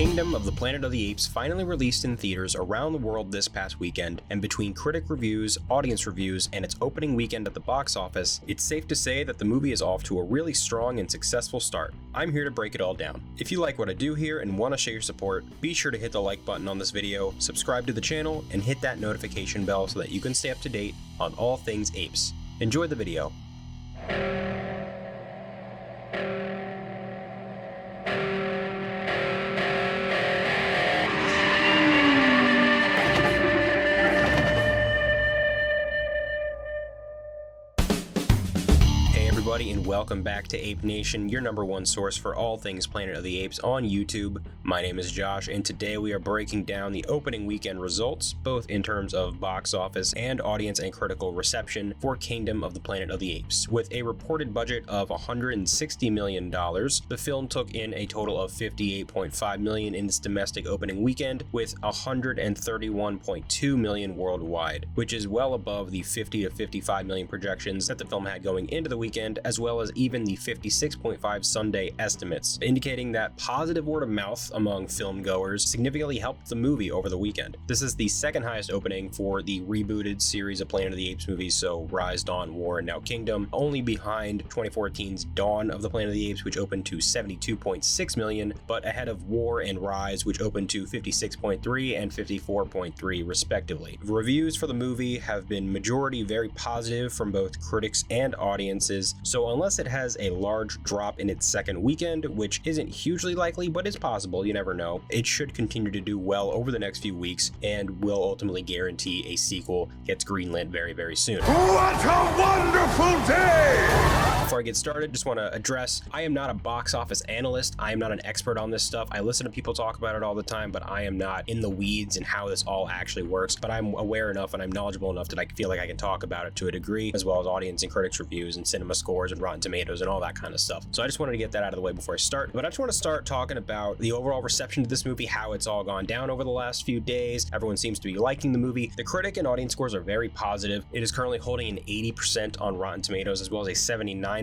Kingdom of the Planet of the Apes finally released in theaters around the world this past weekend, and between critic reviews, audience reviews, and its opening weekend at the box office, it's safe to say that the movie is off to a really strong and successful start. I'm here to break it all down. If you like what I do here and want to show your support, be sure to hit the like button on this video, subscribe to the channel, and hit that notification bell so that you can stay up to date on all things apes. Enjoy the video. And welcome back to Ape Nation, your number one source for all things Planet of the Apes on YouTube. My name is Josh, and today we are breaking down the opening weekend results, both in terms of box office and audience and critical reception for Kingdom of the Planet of the Apes. With a reported budget of $160 million, the film took in a total of $58.5 million in its domestic opening weekend, with $131.2 million worldwide, which is well above the $50 to $55 million projections that the film had going into the weekend, as well as even the 56.5 Sunday estimates, indicating that positive word of mouth among film goers significantly helped the movie over the weekend. This is the second highest opening for the rebooted series of Planet of the Apes movies, so Rise, Dawn, War, and now Kingdom, only behind 2014's Dawn of the Planet of the Apes, which opened to $72.6 million, but ahead of War and Rise, which opened to $56.3 and $54.3 respectively. Reviews for the movie have been majority very positive from both critics and audiences, so unless it has a large drop in its second weekend, which isn't hugely likely, but is possible, you never know, it should continue to do well over the next few weeks and will ultimately guarantee a sequel gets greenlit very, very soon. What a wonderful day! Before I get started, just want to address, I am not a box office analyst. I am not an expert on this stuff. I listen to people talk about it all the time, but I am not in the weeds and how this all actually works. But I'm aware enough and I'm knowledgeable enough that I feel like I can talk about it to a degree, as well as audience and critics reviews and cinema scores and Rotten Tomatoes and all that kind of stuff. So I just wanted to get that out of the way before I start. But I just want to start talking about the overall reception to this movie, how it's all gone down over the last few days. Everyone seems to be liking the movie. The critic and audience scores are very positive. It is currently holding an 80% on Rotten Tomatoes, as well as a 79%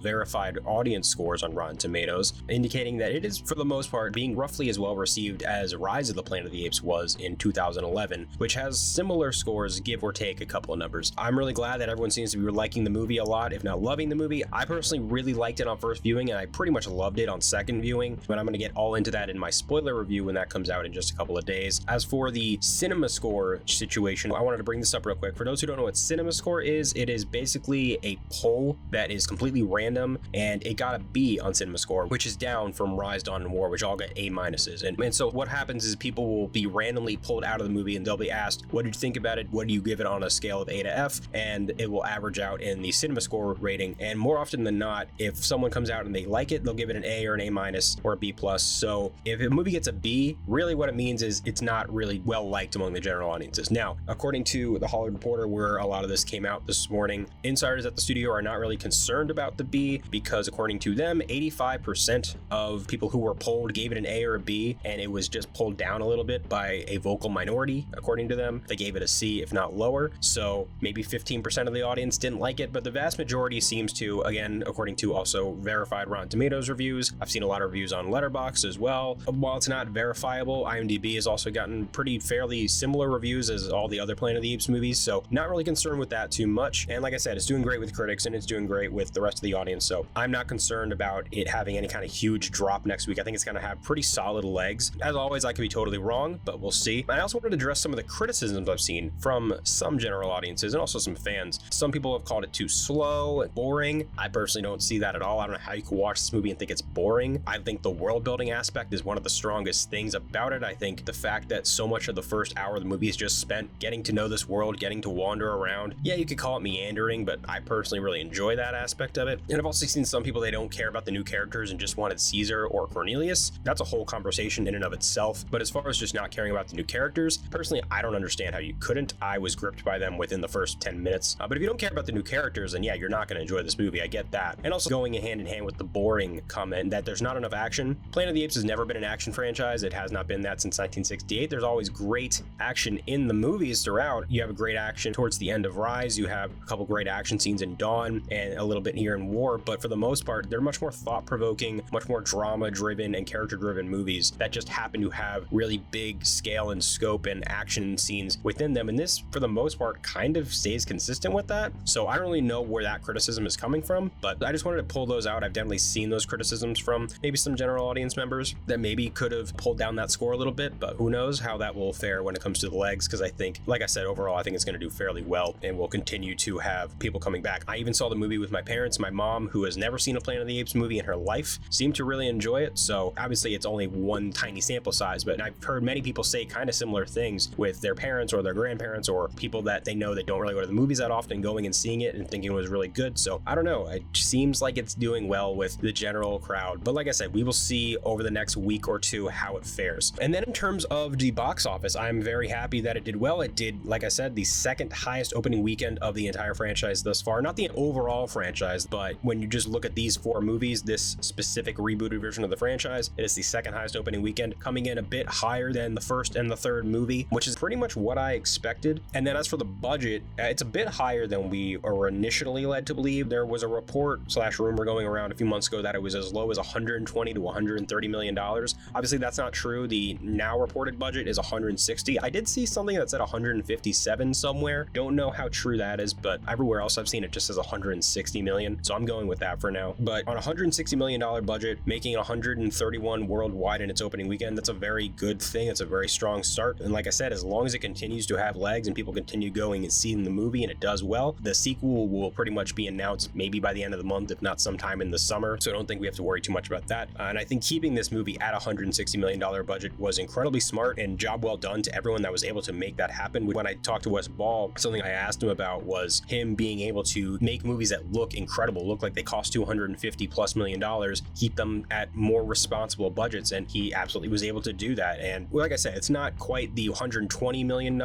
verified audience scores on Rotten Tomatoes, indicating that it is, for the most part, being roughly as well received as Rise of the Planet of the Apes was in 2011, which has similar scores, give or take a couple of numbers. I'm really glad that everyone seems to be liking the movie a lot, if not loving the movie. I personally really liked it on first viewing, and I pretty much loved it on second viewing, but I'm going to get all into that in my spoiler review when that comes out in just a couple of days. As for the cinema score situation, I wanted to bring this up real quick. For those who don't know what cinema score is, it is basically a poll that is completely random, and it got a B on cinema score, which is down from Rise, Dawn, and War, which all got A minuses. And so what happens is people will be randomly pulled out of the movie and they'll be asked, what did you think about it? What do you give it on a scale of A to F? And it will average out in the cinema score rating. And more often than not, if someone comes out and they like it, they'll give it an A or an A minus or a B plus. So if a movie gets a B, really what it means is it's not really well liked among the general audiences. Now, according to the Hollywood Reporter, where a lot of this came out this morning, insiders at the studio are not really concerned about the B, because according to them, 85% of people who were polled gave it an A or a B, and it was just pulled down a little bit by a vocal minority. According to them, they gave it a C, if not lower. So maybe 15% of the audience didn't like it, but the vast majority seems to, again, according to also verified Rotten Tomatoes reviews. I've seen a lot of reviews on Letterboxd as well. While it's not verifiable, IMDb has also gotten pretty fairly similar reviews as all the other Planet of the Apes movies, so not really concerned with that too much. And like I said, it's doing great with critics and it's doing great with the rest of the audience, so I'm not concerned about it having any kind of huge drop next week. I think it's going to have pretty solid legs. As always, I could be totally wrong, but we'll see. I also wanted to address some of the criticisms I've seen from some general audiences and also some fans. Some people have called it too slow and boring. I personally don't see that at all. I don't know how you could watch this movie and think it's boring. I think the world building aspect is one of the strongest things about it. I think the fact that so much of the first hour of the movie is just spent getting to know this world, getting to wander around. Yeah, you could call it meandering, but I personally really enjoy that aspect of it. And I've also seen some people, they don't care about the new characters and just wanted Caesar or Cornelius. That's a whole conversation in and of itself. But as far as just not caring about the new characters, personally, I don't understand how you couldn't. I was gripped by them within the first 10 minutes. But if you don't care about the new characters, then yeah, you're not going to enjoy this movie. movie. I get that. And also going hand in hand with the boring comment that there's not enough action. Planet of the Apes has never been an action franchise. It has not been that since 1968. There's always great action in the movies throughout. You have a great action towards the end of Rise. You have a couple great action scenes in Dawn and a little bit here in War. But for the most part, they're much more thought-provoking, much more drama-driven and character-driven movies that just happen to have really big scale and scope and action scenes within them. And this, for the most part, kind of stays consistent with that. So I don't really know where that criticism is coming from, but I just wanted to pull those out. I've definitely seen those criticisms from maybe some general audience members that maybe could have pulled down that score a little bit, but who knows how that will fare when it comes to the legs, because I think, like I said, overall, I think it's going to do fairly well and will continue to have people coming back. I even saw the movie with my parents. My mom, who has never seen a Planet of the Apes movie in her life, seemed to really enjoy it. So obviously it's only one tiny sample size, but I've heard many people say kind of similar things with their parents or their grandparents or people that they know that don't really go to the movies that often, going and seeing it and thinking it was really good. So I don't know, it seems like it's doing well with the general crowd, but like I said, we will see over the next week or two how it fares. And then in terms of the box office, I'm very happy that it did well. It did, like I said, the second highest opening weekend of the entire franchise thus far. Not the overall franchise, but when you just look at these four movies, this specific rebooted version of the franchise, it is the second highest opening weekend, coming in a bit higher than the first and the third movie, which is pretty much what I expected. And then as for the budget, it's a bit higher than we were initially led to believe. There was a report / rumor going around a few months ago that it was as low as $120 to $130 million. Obviously, that's not true. The now reported budget is 160. I did see something that said 157 somewhere. Don't know how true that is, but everywhere else I've seen it just says 160 million. So I'm going with that for now. But on a $160 million budget, making 131 worldwide in its opening weekend, that's a very good thing. It's a very strong start. And like I said, as long as it continues to have legs and people continue going and seeing the movie and it does well, the sequel will pretty much be announced maybe by the end of the month, if not sometime in the summer. So I don't think we have to worry too much about that. And I think keeping this movie at $160 million budget was incredibly smart and job well done to everyone that was able to make that happen. When I talked to Wes Ball, something I asked him about was him being able to make movies that look incredible, look like they cost $250+ million, keep them at more responsible budgets, and he absolutely was able to do that. And like I said, it's not quite the $120 million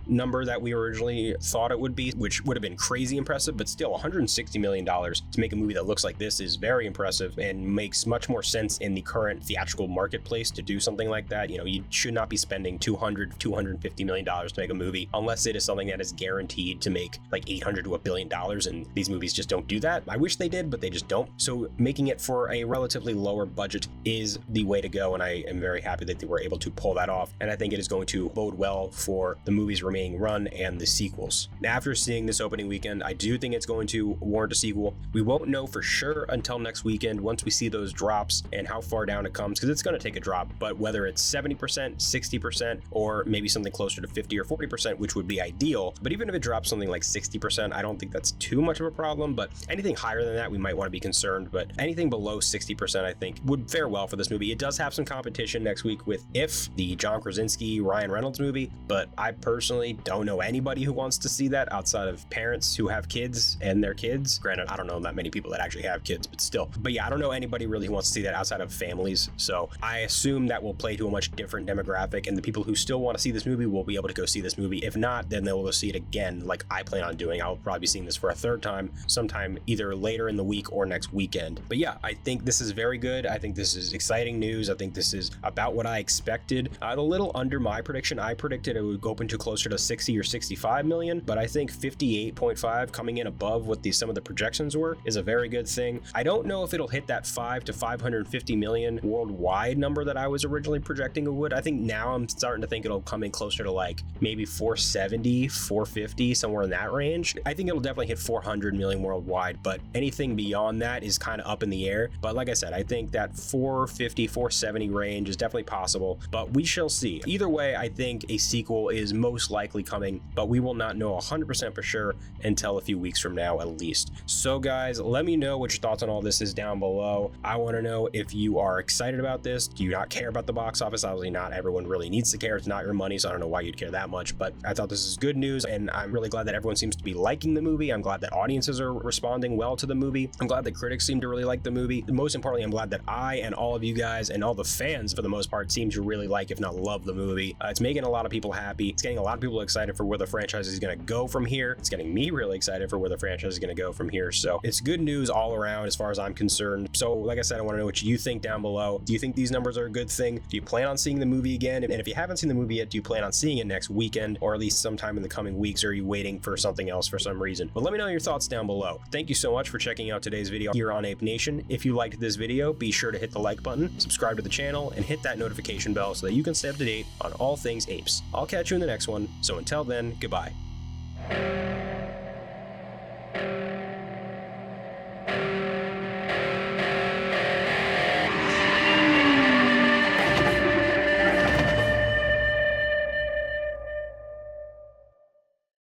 number that we originally thought it would be, which would have been crazy impressive, but still $160 million to make a movie that looks like this is very impressive and makes much more sense in the current theatrical marketplace to do something like that. You know, you should not be spending $250 million to make a movie unless it is something that is guaranteed to make like $800 to $1 billion, and these movies just don't do that. I wish they did, but they just don't. So making it for a relatively lower budget is the way to go, and I am very happy that they were able to pull that off, and I think it is going to bode well for the movie's remaining run and the sequels. Now, after seeing this opening weekend, I do think it's going to warrant a sequel. We won't know for sure until next weekend once we see those drops and how far down it comes, because it's going to take a drop, but whether it's 70%, 60%, or maybe something closer to 50 or 40%, which would be ideal. But even if it drops something like 60%, I don't think that's too much of a problem, but anything higher than that, we might want to be concerned. But anything below 60%, I think, would fare well for this movie. It does have some competition next week with If, the John Krasinski, Ryan Reynolds movie, but I personally don't know anybody who wants to see that outside of parents who have kids and their kids. Granted, I don't know that many people that actually have kids, but still. But yeah, I don't know anybody really who wants to see that outside of families. So I assume that will play to a much different demographic, and the people who still want to see this movie will be able to go see this movie. If not, then they will go see it again, like I plan on doing. I'll probably be seeing this for a third time sometime either later in the week or next weekend. But yeah, I think this is very good. I think this is exciting news. I think this is about what I expected. A little under my prediction. I predicted it would open to closer to 60 or 65 million, but I think 58.5 coming in above what some of the projections were is a very good thing. I don't know if it'll hit that 5 to 550 million worldwide number that I was originally projecting it would. I think now I'm starting to think it'll come in closer to like maybe 470, 450, somewhere in that range. I think it'll definitely hit 400 million worldwide, but anything beyond that is kind of up in the air. But like I said, I think that 450, 470 range is definitely possible, but we shall see. Either way, I think a sequel is most likely coming, but we will not know 100% for sure until a few weeks from now at least. So guys, let me know what your thoughts on all this is down below. I want to know if you are excited about this. Do you not care about the box office? Obviously not everyone really needs to care. It's not your money, so I don't know why you'd care that much, but I thought this is good news, and I'm really glad that everyone seems to be liking the movie. I'm glad that audiences are responding well to the movie. I'm glad that critics seem to really like the movie. Most importantly, I'm glad that I and all of you guys and all the fans, for the most part, seem to really like, if not love, the movie. It's making a lot of people happy. It's getting a lot of people excited for where the franchise is going to go from here. It's getting me really excited for where the franchise is going to go from here. year. So it's good news all around as far as I'm concerned. So like I said, I want to know what you think down below. Do you think these numbers are a good thing? Do you plan on seeing the movie again? And if you haven't seen the movie yet, do you plan on seeing it next weekend or at least sometime in the coming weeks? Or are you waiting for something else for some reason? But let me know your thoughts down below. Thank you so much for checking out today's video here on Ape Nation. If you liked this video, be sure to hit the like button, subscribe to the channel, and hit that notification bell so that you can stay up to date on all things apes. I'll catch you in the next one. So until then, goodbye.